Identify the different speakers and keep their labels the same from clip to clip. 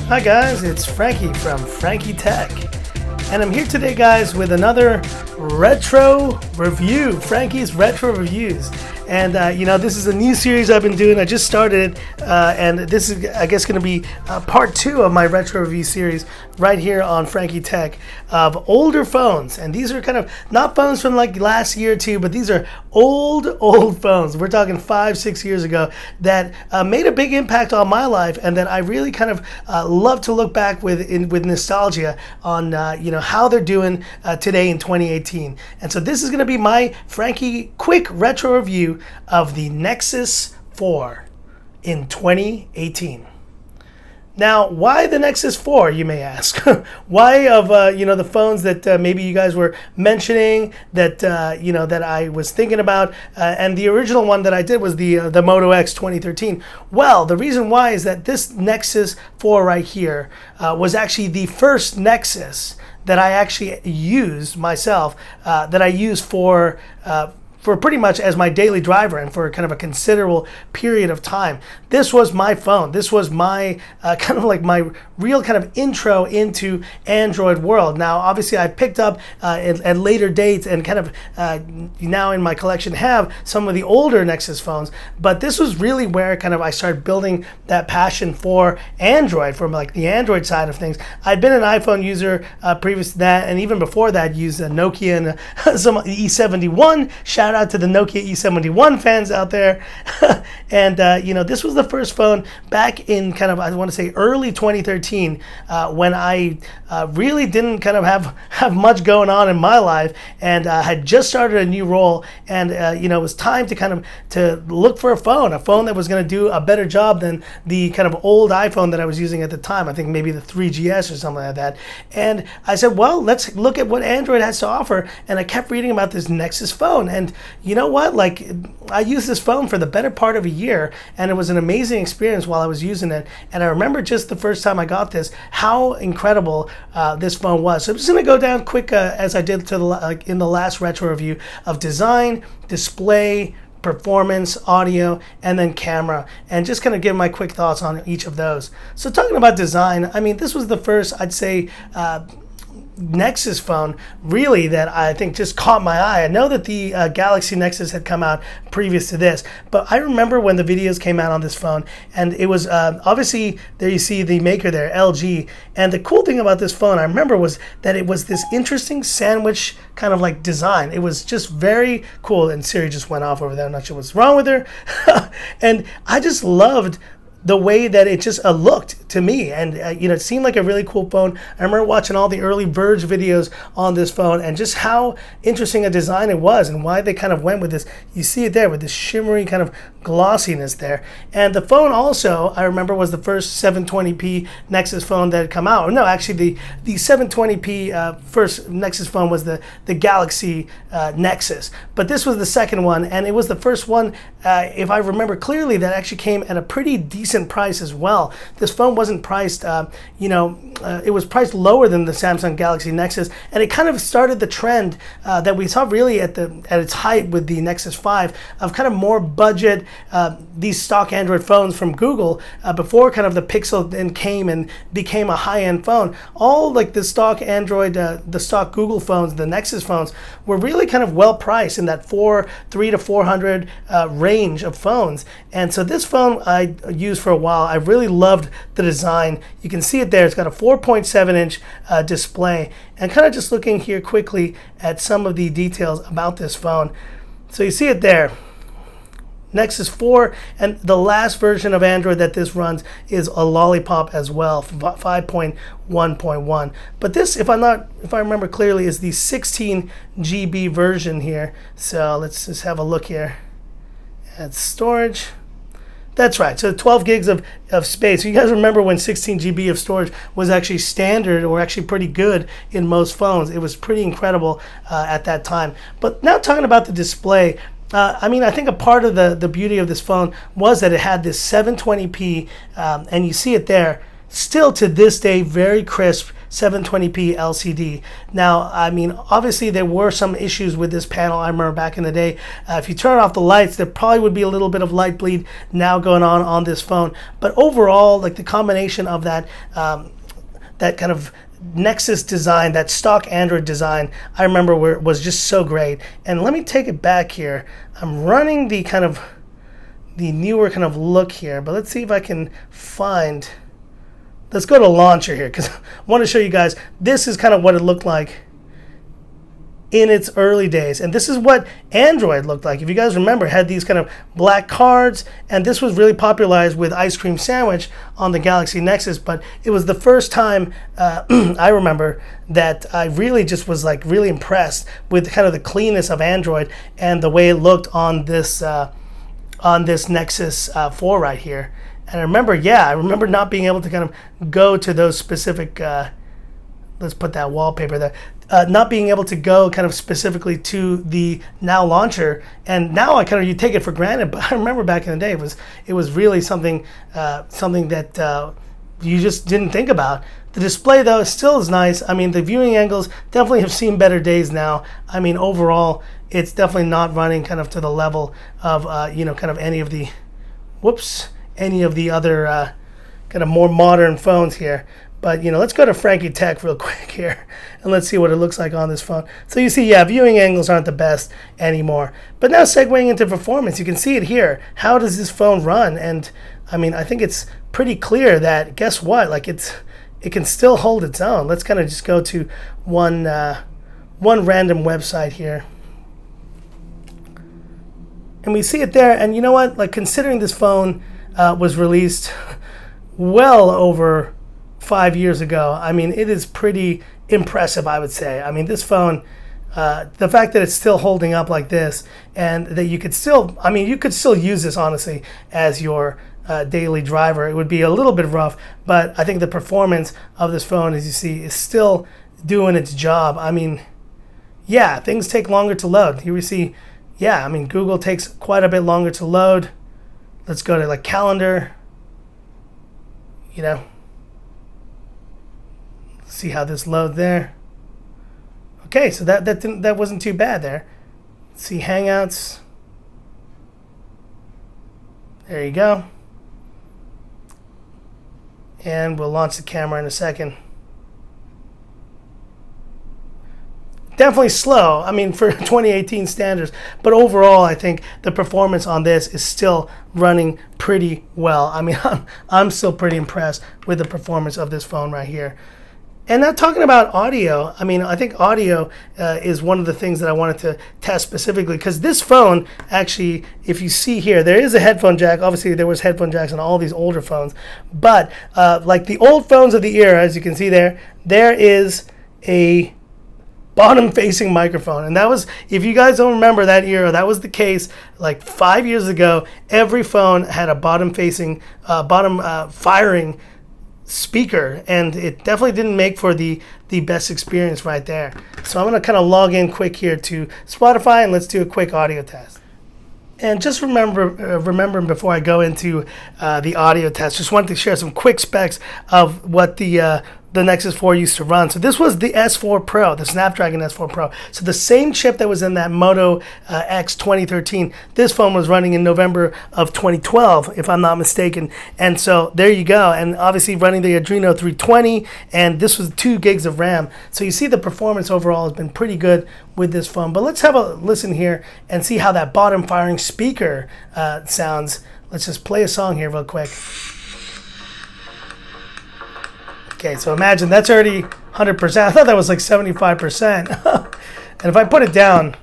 Speaker 1: Hi guys, it's Frankie from Frankie Tech, and I'm here today guys with another retro review, Frankie's Retro Reviews. And you know, this is a new series I've been doing. I just started it, and this is, I guess, going to be part 2 of my retro review series right here on Frankie Tech of older phones. And these are kind of not phones from like last year or two, but these are old phones. We're talking 5-6 years ago that made a big impact on my life, and that I really kind of love to look back with nostalgia on you know, how they're doing today in 2018. And so this is going to be my Frankie quick retro review of the Nexus 4 in 2018. Now, why the Nexus 4, you may ask? Why of you know, the phones that maybe you guys were mentioning, that you know, that I was thinking about, and the original one that I did was the Moto X 2013. Well, the reason why is that this Nexus 4 right here was actually the first Nexus that I actually used myself, that I used for pretty much as my daily driver, and for kind of a considerable period of time. This was my phone. This was my kind of like my real kind of intro into Android world. Now, obviously, I picked up at later dates and kind of now in my collection have some of the older Nexus phones, but this was really where kind of I started building that passion for Android, from like the Android side of things. I'd been an iPhone user previous to that, and even before that used a Nokia and some E71. Shout out to the Nokia E71 fans out there. And you know, this was the first phone back in kind of, I want to say, early 2013, when I really didn't kind of have much going on in my life, and had just started a new role, and you know, it was time to kind of to look for a phone that was going to do a better job than the kind of old iPhone that I was using at the time. I think maybe the 3GS or something like that. And I said, well, let's look at what Android has to offer. And I kept reading about this Nexus phone, and you know what, like, I used this phone for the better part of a year, and it was an amazing experience while I was using it. And I remember just the first time I got this, how incredible this phone was. So I'm just going to go down quick, as I did to the, in the last retro review, of design, display, performance, audio, and then camera, and just kind of give my quick thoughts on each of those. So talking about design, I mean, this was the first, I'd say, Nexus phone really that I think just caught my eye. I know that the Galaxy Nexus had come out previous to this, but I remember when the videos came out on this phone, and it was obviously, there you see the maker there, LG. And the cool thing about this phone, I remember, was that it was this interesting sandwich kind of like design. It was just very cool. And Siri just went off over there. I'm not sure what's wrong with her. And I just loved the way that it just looked to me, and you know, it seemed like a really cool phone. I remember watching all the early Verge videos on this phone, and just how interesting a design it was, and why they kind of went with this. You see it there with this shimmery kind of glossiness there. And the phone also, I remember, was the first 720p Nexus phone that had come out. No, actually, the 720p first Nexus phone was the Galaxy Nexus, but this was the second one, and it was the first one, if I remember clearly, that actually came at a pretty decent price as well. This phone wasn't priced, you know, it was priced lower than the Samsung Galaxy Nexus, and it kind of started the trend that we saw really at its height with the Nexus 5, of kind of more budget, these stock Android phones from Google, before kind of the Pixel then came and became a high-end phone. All like the stock Android, the stock Google phones, the Nexus phones, were really kind of well priced in that $300 to $400 range of phones. And so this phone I used for a while. I really loved the design. You can see it there. It's got a 4.7-inch display. And kind of just looking here quickly at some of the details about this phone. So you see it there. Nexus 4, and the last version of Android that this runs is a Lollipop as well, 5.1.1. But this, if I remember clearly, is the 16 GB version here. So let's just have a look here at storage. That's right, so 12 gigs of space. So you guys remember when 16 GB of storage was actually standard, or actually pretty good in most phones. It was pretty incredible at that time. But now talking about the display, I mean, I think a part of the beauty of this phone was that it had this 720p, and you see it there, still to this day, very crisp 720p LCD. Now, I mean, obviously there were some issues with this panel. I remember back in the day, if you turn off the lights, there probably would be a little bit of light bleed now going on this phone. But overall, like the combination of that that kind of Nexus design, that stock Android design, I remember was just so great. And let me take it back here. I'm running the kind of the newer kind of look here, but let's see if I can find. Let's go to launcher here because I want to show you guys. This is kind of what it looked like in its early days, and this is what Android looked like. If you guys remember, it had these kind of black cards, and this was really popularized with Ice Cream Sandwich on the Galaxy Nexus. But it was the first time I remember that I really just was like really impressed with kind of the cleanness of Android and the way it looked on this Nexus 4 right here. And I remember, yeah, I remember not being able to kind of go to those specific, let's put that wallpaper there, not being able to go kind of specifically to the Now launcher. And now I kind of, you take it for granted, but I remember back in the day, it was really something that you just didn't think about. The display though still is nice. I mean, the viewing angles definitely have seen better days now. I mean, overall, it's definitely not running kind of to the level of, you know, kind of any of the, any of the other kind of more modern phones here. But, you know, let's go to Frankie Tech real quick here, and let's see what it looks like on this phone. So you see, yeah, viewing angles aren't the best anymore. But now segueing into performance, you can see it here. How does this phone run? And, I mean, I think it's pretty clear that, guess what? Like, it can still hold its own. Let's kind of just go to one random website here. And we see it there, and you know what? Like, considering this phone was released well over 5 years ago, I mean, it is pretty impressive, I would say. I mean, this phone, the fact that it's still holding up like this, and that you could still, I mean, you could still use this, honestly, as your daily driver. It would be a little bit rough, but I think the performance of this phone, as you see, is still doing its job. I mean, yeah, things take longer to load. Here we see, yeah, I mean, Google takes quite a bit longer to load. Let's go to like calendar, you know, see how this loads there. Okay, so that wasn't too bad there. Let's see Hangouts. There you go. And we'll launch the camera in a second. Definitely slow, I mean, for 2018 standards, but overall I think the performance on this is still running pretty well. I mean, I'm still pretty impressed with the performance of this phone right here. And now talking about audio, I mean, I think audio is one of the things that I wanted to test specifically, because this phone actually, if you see here, there is a headphone jack. Obviously, there was headphone jacks on all these older phones, but like the old phones of the era, as you can see there is a bottom-facing microphone. And that was, if you guys don't remember that era, that was the case like 5 years ago. Every phone had a bottom-facing, firing speaker, and it definitely didn't make for the best experience right there. So I'm going to kind of log in quick here to Spotify, and let's do a quick audio test. And just remembering before I go into the audio test, just wanted to share some quick specs of what the Nexus 4 used to run. So this was the S4 Pro, the Snapdragon S4 Pro. So the same chip that was in that Moto X 2013, this phone was running in November of 2012, if I'm not mistaken. And so there you go. And obviously running the Adreno 320, and this was 2 gigs of RAM. So you see the performance overall has been pretty good with this phone. But let's have a listen here and see how that bottom firing speaker sounds. Let's just play a song here real quick. Okay, so imagine that's already 100%. I thought that was like 75%. And if I put it down,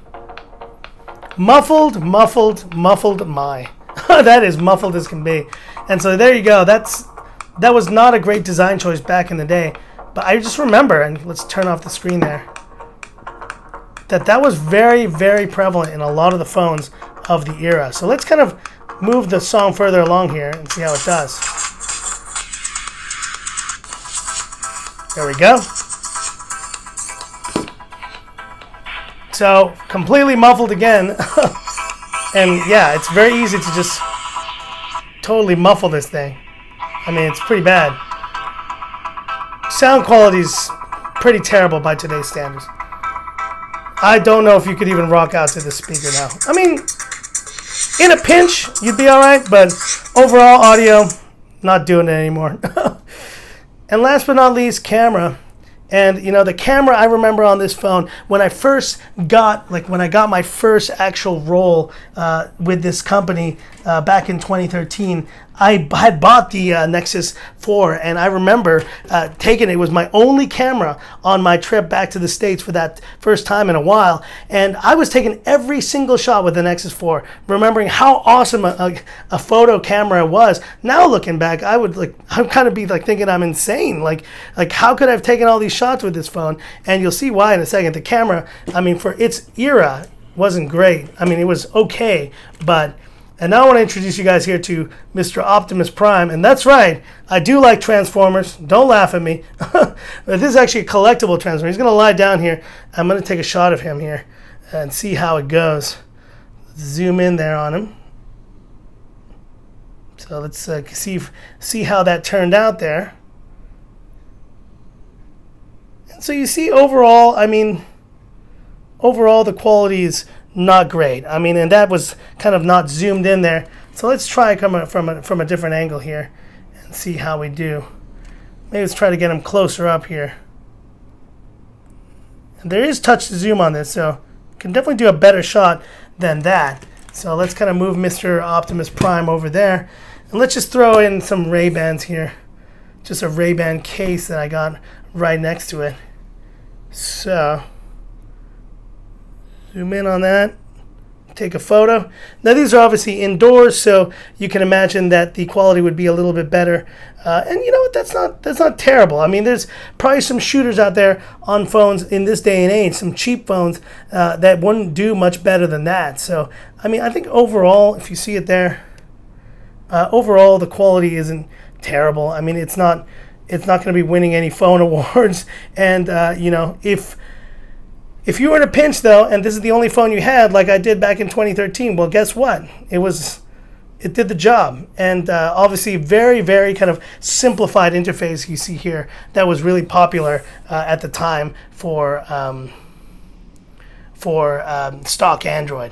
Speaker 1: muffled, my. That is muffled as can be. And so there you go. That was not a great design choice back in the day. But I just remember, and let's turn off the screen there, that was very, very prevalent in a lot of the phones of the era. So let's kind of move the song further along here and see how it does. There we go. So completely muffled again. And yeah, it's very easy to just totally muffle this thing. I mean, it's pretty bad. sound quality's pretty terrible by today's standards. I don't know if you could even rock out to this speaker now. I mean, in a pinch, you'd be all right, but overall audio, not doing it anymore. And last but not least, camera. And you know, the camera I remember on this phone when I first got, when I got my first actual roll with this company back in 2013, I had bought the Nexus 4, and I remember taking it. It was my only camera on my trip back to the States for that first time in a while, and I was taking every single shot with the Nexus 4, remembering how awesome a photo camera was. Now looking back, I'd kind of be thinking I'm insane. Like how could I have taken all these shots with this phone? And you'll see why in a second. The camera, I mean, for its era, wasn't great. I mean, it was okay, but. And now I want to introduce you guys here to Mr. Optimus Prime. And that's right, I do like Transformers. Don't laugh at me. But this is actually a collectible Transformer. He's going to lie down here. I'm going to take a shot of him here and see how it goes. Zoom in there on him. So let's see how that turned out there. And so you see overall, I mean, overall the quality is not great. I mean, and that was kind of not zoomed in there. So let's try coming from a different angle here and see how we do. Maybe let's try to get him closer up here. And there is touch to zoom on this, so you can definitely do a better shot than that. So let's kind of move Mr. Optimus Prime over there. And let's just throw in some Ray-Bans here. Just a Ray-Ban case that I got right next to it. So zoom in on that, take a photo. Now these are obviously indoors, so you can imagine that the quality would be a little bit better. And you know what, that's not terrible. I mean, there's probably some shooters out there on phones in this day and age, some cheap phones that wouldn't do much better than that. So, I mean, I think overall, if you see it there, overall the quality isn't terrible. I mean, it's not going to be winning any phone awards. And you know, if you were in a pinch, though, and this is the only phone you had, like I did back in 2013, well, guess what? It did the job. And obviously, very, very kind of simplified interface you see here that was really popular at the time for stock Android.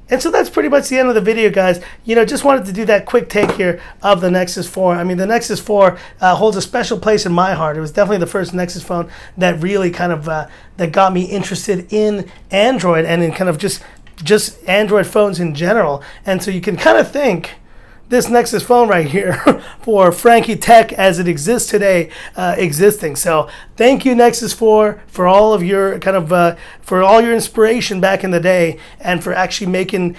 Speaker 1: And so that's pretty much the end of the video, guys. You know, just wanted to do that quick take here of the Nexus 4. I mean, the Nexus 4 holds a special place in my heart. It was definitely the first Nexus phone that really kind of that got me interested in Android and in kind of just Android phones in general. And so you can kind of think this Nexus phone right here for Frankie Tech as it exists today existing. So thank you, Nexus 4, for all of your kind of for all your inspiration back in the day, and for actually making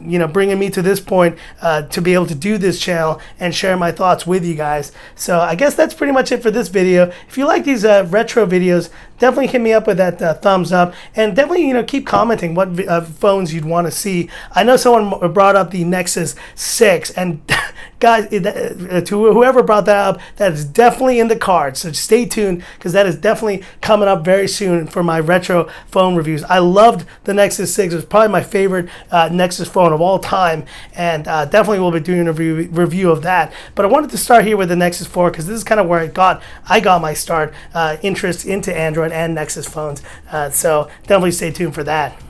Speaker 1: you know, bringing me to this point to be able to do this channel and share my thoughts with you guys. So I guess that's pretty much it for this video. If you like these retro videos, definitely hit me up with that thumbs up, and definitely, you know, keep commenting what phones you'd want to see. I know someone brought up the Nexus 6, and guys, to whoever brought that up, that is definitely in the cards. So stay tuned, because that is definitely coming up very soon for my retro phone reviews. I loved the Nexus 6. It was probably my favorite Nexus phone of all time, and definitely will be doing a review of that. But I wanted to start here with the Nexus 4, because this is kind of where I got my start interest into Android and Nexus phones. So definitely stay tuned for that.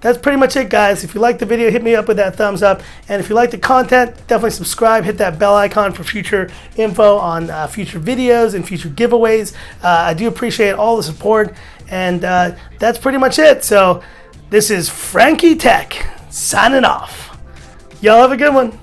Speaker 1: That's pretty much it, guys. If you liked the video, hit me up with that thumbs up. And if you like the content, definitely subscribe. Hit that bell icon for future info on future videos and future giveaways. I do appreciate all the support. And that's pretty much it. So this is Frankie Tech signing off. Y'all have a good one.